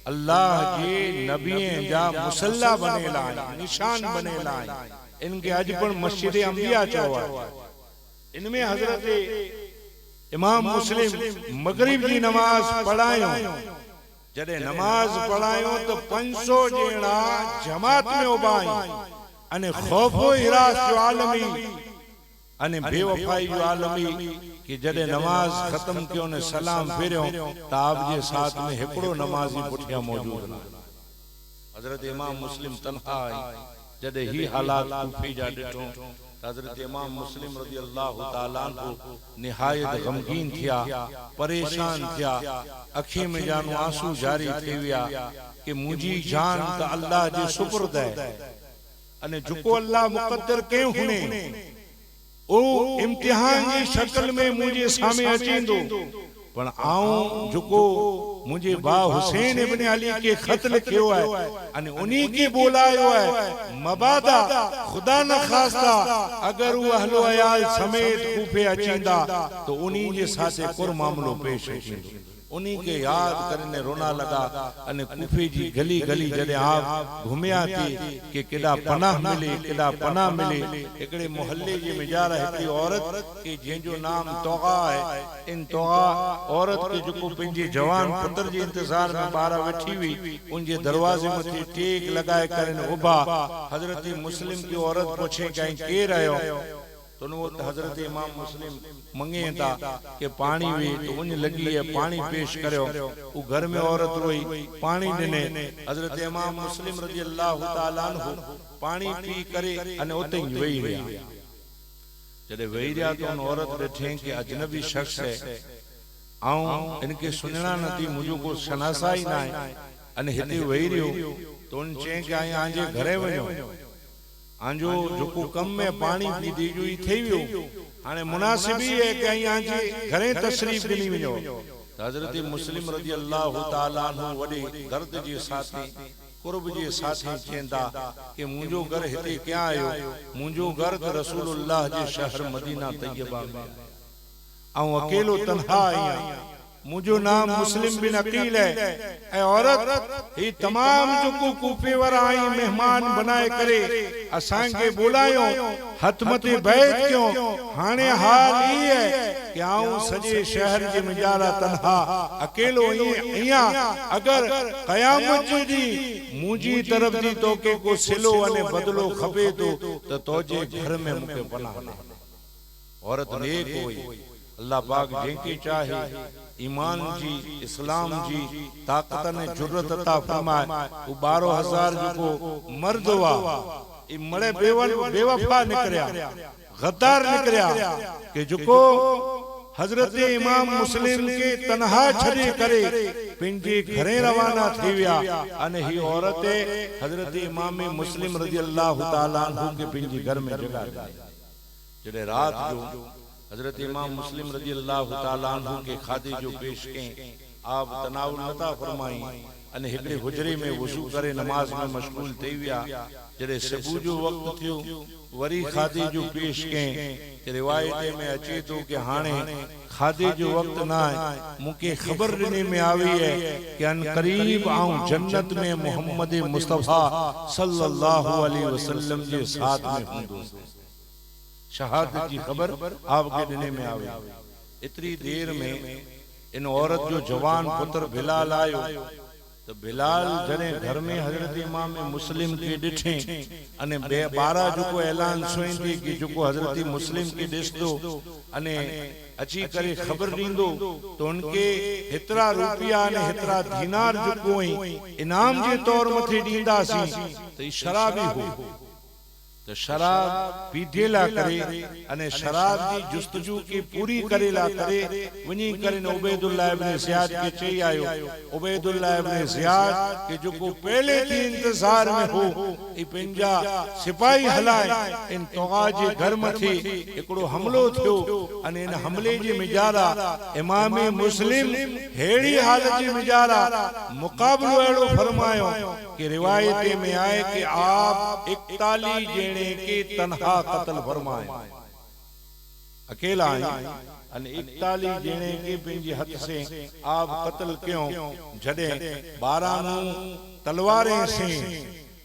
अल्लाह के नबी जा मुसल्ला बनेला निशान बनेला इनके आज पण मस्जिद अंबिया चवा इनमें हजरत इमाम मुस्लिम मगरिब की नमाज पढ़ायो जदे नमाज पढ़ायो तो 500 जेड़ा जमात में उबाई अने खौफो हिरास जो आलमी अने बेवफाई जो आलम कि जडे नमाज खत्म कियो ने सलाम फेरियो त आप जे साथ में हिकड़ो नमाजी पुठिया मौजूद न। हजरत इमाम मुस्लिम तन्हा जडे ही हालात कूफी जा डिठो हजरत इमाम मुस्लिम रज़ी अल्लाह ताला अन्हु निहायत गमगीन थिया, परेशान थिया, अखी में जानो आंसू जारी थी विया कि मुंजी जान त अल्लाह जे सुपुर्द है अने जुको अल्लाह मुकद्दर कयो हुने ओ इम्तिहान जी शक्ल में मुझे सामे अचींदो पण आऊं जुको मुझे बा हुसैन इब्न अली के खत लिखियो है अने उन्हीं के बोलायो है मबादा खुदा न खास्ता अगर वो अहलो अयाल समेत कूफे अचींदा तो उन्हीं जे साथे कुर मामलो पेश अचींदो। उन्हीं के याद करने रोना लगा अने कूफे जी गली गली जडे आप घुमिया थी कि केडा पनाह मिले केडा पनाह मिले। एकड़े मोहल्ले जे मिजारा हिकड़ी औरत के जंहिंजो नाम तोगा है, इन तोगा औरत के जो पंहिंजे जवान पुत्र जे इंतजार में बारा वेठी हुई उनजे दरवाजे मथे टेक लगाए करन उबा हजरत मुस्लिम की औरत पूछे कहीं केर आयो तो हजरत इमाम मुस्लिम मंगे था कि पानी वे तो उन लगी है पानी पेश करो। वो घर में औरत रोई पानी दिने हजरत इमाम मुस्लिम रज़ी अल्लाह ताला अन्हु पानी पी करे अने उते ही वेही रहिया। जडे वेही रहिया तो उन औरत ॾिठे कि अजनबी शख्स है आऊं इनके सुनना नथी मुझो को शनासा ही ना है अने हिते वेही रहियो तो उन चए कि आया आंजे घरे वञो आंजो जो कम में पानी पी दीजो ही थी वियो हाने मुनासिब ही है कि आया आंजे घरे तशरीफ ॾिनी वञो। हजरत मुस्लिम रज़ी अल्लाह ताला अन्हु वडे दर्द जे साथी कुर्ब जे साथी चेंदा कि मुंजो घर हिते क्या आयो मुंजो घर त रसूलुल्लाह जे शहर मदीना तैयबा में आऊं अकेलो तन्हा आया मुझो नाम मुस्लिम बिन अकील है। ए औरत ही तमाम जो कूफे वारा आई मेहमान बनाए करे असां के बुलायो हतमते बैत क्यों हाने हाल ही है कि आऊं सजे शहर जे मिजारा तन्हा अकेलो इया अगर कयामत जी मुजी तरफ दी तो के को सिलो अने बदलो खपे तो तोजे घर में मुके पनाह दे। औरत नेक होई अल्लाह पाक जेके चाहे ईमान जी इस्लाम जी ताकत ने जुर्रत अता फरमाए। वो 12,000 जो मर्द हुआ ई मड़े बेवफा निकरिया गद्दार निकरिया कि जो हजरत इमाम मुस्लिम के तन्हा छड़े करे पिंजे घरे रवाना थी विया अने ही औरत हजरत इमाम मुस्लिम रज़ी अल्लाह ताला अन्हु के पिंजे घर में जगा दी। जड़े रात जो हजरत इमाम मुस्लिम रज़ी अल्लाह ताला अन्हु के खादे जो पेश के आप तनाउल नता फरमाई अने हिकड़े हुजरे में वुजू करे नमाज में मशगूल थी विया। जड़े सुबह जो वक्त थियो वरी खादे जो पेश के रिवायत में अचे तो कि हाने खादे जो वक्त ना है मुके खबर देने में आवी है कि अन करीब आऊं जन्नत में मोहम्मद मुस्तफा सल्लल्लाहु अलैहि वसल्लम के साथ में हूंदो। शहादत की खबर आपके दिने में आवे। इतनी देर में इन औरत जो जवान पुत्र बिलाल आयो तो बिलाल जने घर में हजरत इमाम मुस्लिम के डिठे अने 12 जो को ऐलान सुई थी कि जो को हजरत मुस्लिम के दिसदो अने अची करे खबर दींदो तो उनके इतरा रुपया ने इतरा दीनार जो कोई इनाम जे तौर मथे दींदासी तो शराबी हो तो शराब पीधेला करे अने शराब की जुस्तजू की पूरी करेला करे वनी करे उबैदुल्लाह इब्न ज़ियाद के चई आयो। उबैदुल्लाह इब्न ज़ियाद के जो को पहले थी इंतजार में हो ई पंजा सिपाही हलाए इन तोगा जे घर मथे एकड़ो हमलो थियो अने इन हमले जे मिजारा इमाम मुस्लिम हेड़ी हालत जे मिजारा मुकाबलो एड़ो फरमायो कि रिवायत में आए कि आप 41 जेने के तन्हा कत्ल फरमाए अकेला अने 41 जेने के पंहिंजे हथ से आप कत्ल क्यों जडे 12 तलवारें से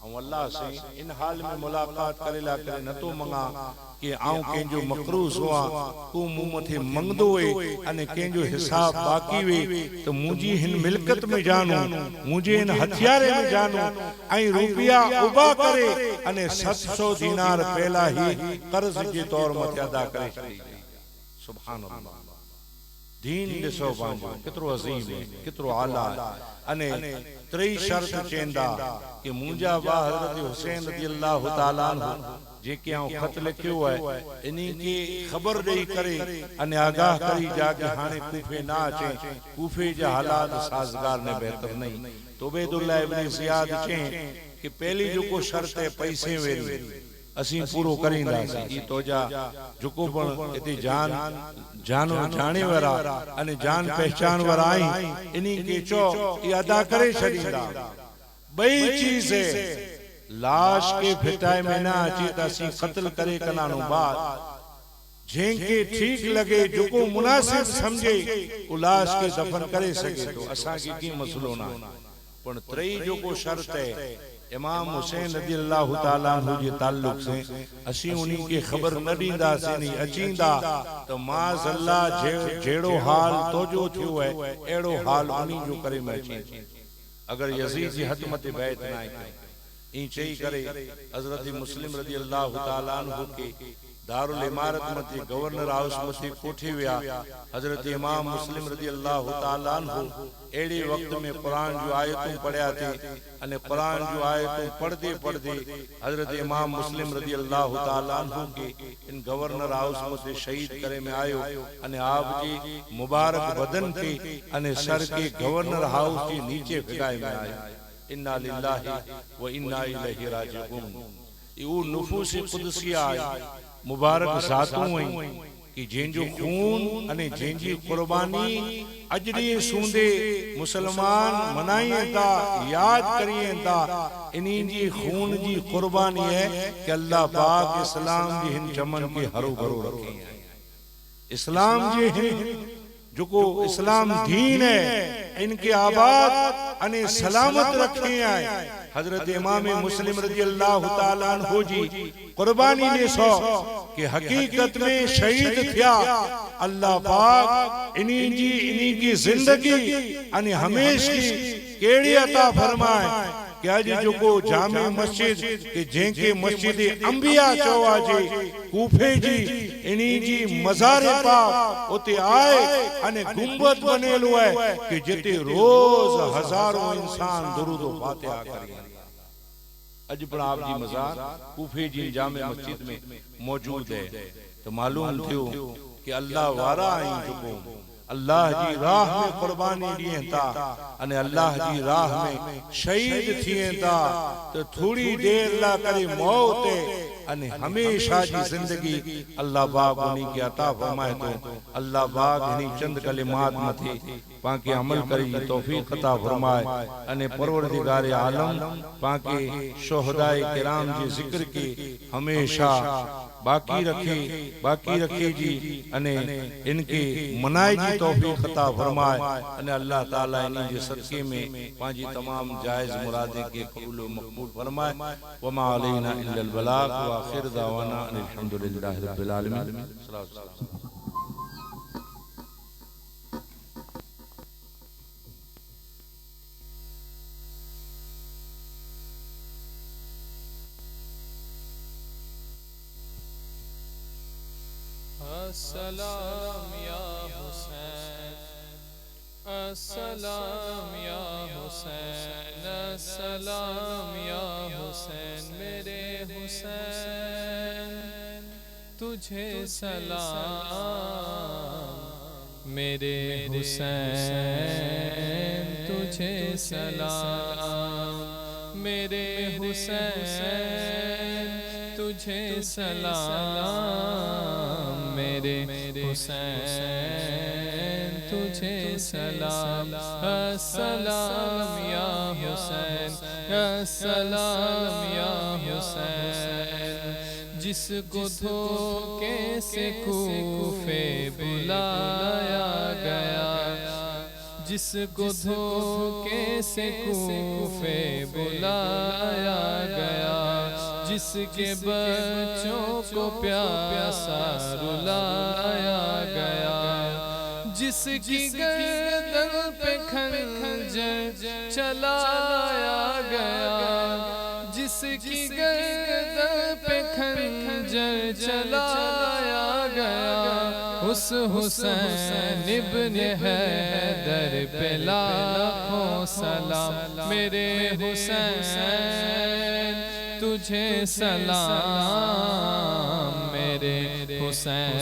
ऐं अल्लाह से इन हाल में मुलाकात करेला करे न तो मंगा कि आऊं कंहिंजो मक़रूज़ हुआ तू मूं मथे मंगदो वे अने कंहिंजो हिसाब बाक़ी वे तो मुंहिंजी हिन मिल्कत में जानू मुंहिंजे हिन हथियारे में जानू ऐं रुपया उबा करे अने 700 दीनार पहला ही कर्ज जे तौर मथे अदा करे छॾी। सुभान अल्लाह। दीन ॾिसो पंहिंजो केतिरो अज़ीम है, केतिरो आला अने त्रई शर्त चेंदा कि मुंहिंजा बा हज़रत हुसैन रज़ी अल्लाह ताला अन्हु जेके आऊं खत लिखियो है इन्ही के खबर ॾेई करे अने आगाह करी जा कि हाणे कूफे ना अचे, कूफे जा हालात साज़गार ने बेहतर नहीं। तो उबैदुल्लाह इब्न ज़ियाद चए कि पहली जो शर्त है पैसे वेरी असी पूरो करींदासीं। ई तोजा जुको पण इते जान जानो जाने वारा अने जान पहचान वारा आई इन्ही के चो ये अदा करे छड़ींदा। बई चीज है लाश के फिटाए में ना अची त असी कत्ल करे कनानो बाद जेके ठीक लगे जुको मुनासिब समझे उ लाश के दफन करे सके तो असा की की मसलो ना। पण त्रई जो शर्त है इमाम हुसैन रज़ी अल्लाह ताला अन्हु जे ताल्लुक से असी उन्ही के खबर न दींदा से नहीं अचींदा तो माज अल्लाह जेड़ो हाल तोजो थियो है एड़ो हाल उन्ही जो करे में अची। अगर यजीद जी हद मते बैत ना ई चई करे हजरत मुस्लिम रज़ी अल्लाह ताला अन्हु के दारुल इमारत मते गवर्नर हाउस मते कोठे विया। हजरत इमाम मुस्लिम रज़ी अल्लाह ताला अन्हु एड़े वक्त में कुरान जो आयतूं पढ़या थे अने कुरान जो आयतूं पढ़दे पढ़दे हजरत इमाम मुस्लिम रज़ी अल्लाह ताला अन्हु के इन गवर्नर हाउस मते शहीद करे में आयो अने आप जी मुबारक बदन के अने सर के गवर्नर हाउस के नीचे फिटाए में आयो। इन्ना लिल्लाहि व इन्ना इलैहि राजिऊन। ये नुफूस कुदसिया मुबारक जातूं आई कि जेंजो खून अने जेंजी कुर्बानी अजड़ी सूंदे मुसलमान मनाइंदा याद करियंदा इन्हीं जी खून जी कुर्बानी है कि अल्लाह पाक इस्लाम जी हिन चमन के हरो भरो रखे। इस्लाम जी हिन जो को इस्लाम दीन है इनके आबाद अने सलामत रखे आए। हजरत इमाम मुस्लिम रज़ी अल्लाह ताला अन्हु जी कुर्बानी ने सो कि हकीकत में शहीद थिया अल्लाह पाक इन्हीं की जिंदगी अने हमेशा केड़ी अता फरमाए कि आज जो को जामे मस्जिद के जेके मस्जिद अंबिया चवा जे कूफे जी इन्हीं जी मज़ार पाक उते आए अने गुंबद बनेलो है कि जिते रोज हजारों इंसान दुरूद व फातिहा करी। अज पर आप जी मज़ार कूफे जी जामे मस्जिद में मौजूद है तो मालूम थियो कि अल्लाह वारा आई जो अल्लाह जी राह में कुर्बानी दिए था अने अल्लाह जी राह में शहीद थिए था तो थोड़ी देर ला करे मौत अने हमेशा जी जिंदगी अल्लाह पाक उन्हीं के अता फरमाए तो अल्लाह पाक इन्हीं चंद कलिमात मथे पाके अमल करी तौफीक अता फरमाए अने परवरदिगार आलम पाके शुहदाए किराम जी जिक्र के हमेशा बाकी रखे जी अने इनके मनाए जी तौफीक अता फरमाए अने अल्लाह ताला इन्हीं जे सदके में पांजी तमाम जायज मुरादे के कबूल व मकबूल फरमाए। वमा अलैना इल्लल बलाग व आखिर दावाना अल्हम्दुलिल्लाहि रब्बिल आलमीन। अस्सलाम या हुसैन, अस्सलाम या हुसैन, अस्सलाम या हुसैन, मेरे हुसैन तुझे सलाम, मेरे हुसैन तुझे सलाम, मेरे हुसैन तुझे सलाम, मेरे हुसैन तुझे सलाम। अस्सलाम या हुसैन, अस्सलाम या हुसैन, जिसको धोखे से कूफे बुलाया गया, जिसको धोखे से कूफे बुलाया गया, जिसके बच्चों को प्यासा रुलाया गया, जिसकी गर्दन पे खंजर चलाया गया, जिसकी गर्दन पे खंजर चलाया गया, उस हुसैन इब्ने हैदर पे लाखों सलाम। मेरे हुसैन तुझे सलाम, मेरे हुसैन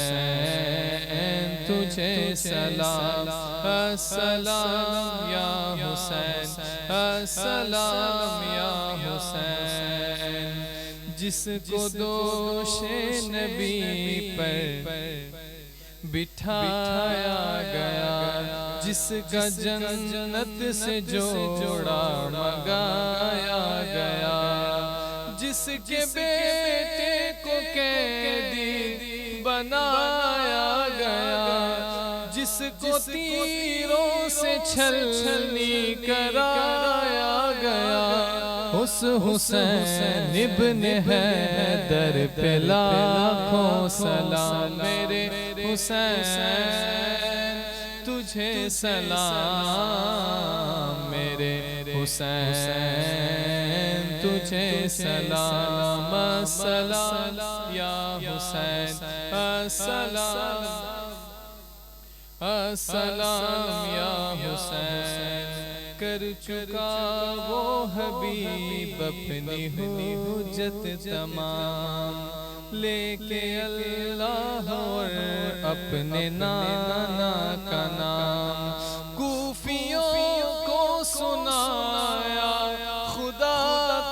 तुझे सलाम। अस्सलाम या हुसैन, अस्सलाम या हुसैन। जिसको दोषे नबी पर बिठाया गया, जिसका जन्नत से जोड़ा मंगाया गया, जिसके बेटे को कैदी बनाया गया, जिसको तीरों से छलनी कराया गया, उस हुसैन इब्ने हैदर पे लाखों सलाम। मेरे हुसैन तुझे सलाम, मेरे हुसैन तुझे सलाम। अस्सलाम या हुसैन, अस्सलाम, अस्सलाम या हुसैन। कर चुका वो हबीब अपनी हुज्जत तमाम, लेके अल्लाह और अपने नाना का नाम, कूफियों को सुनाया खुदा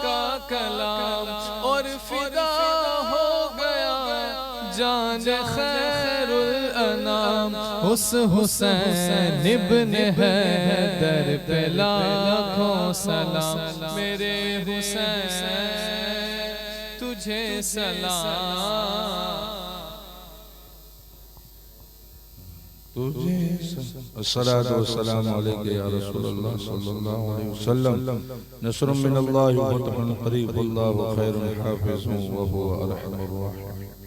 का कलाम, और फिदा हो गया जान खैरुल अनाम। उस हुसैन इब्ने हैदर पे लाखों सलाम। मेरे हुसैन तुझे सलाम, तुझे अस्सलातु वस्सलामु अलैका या रसूलल्लाह सल्लल्लाहु अलैहि वसल्लम। नस्रुम मिनल्लाहि व फतहुन करीब, वल्लाहु खैरुल हाफिज़ व हुवा अरहमुर राहिमीन।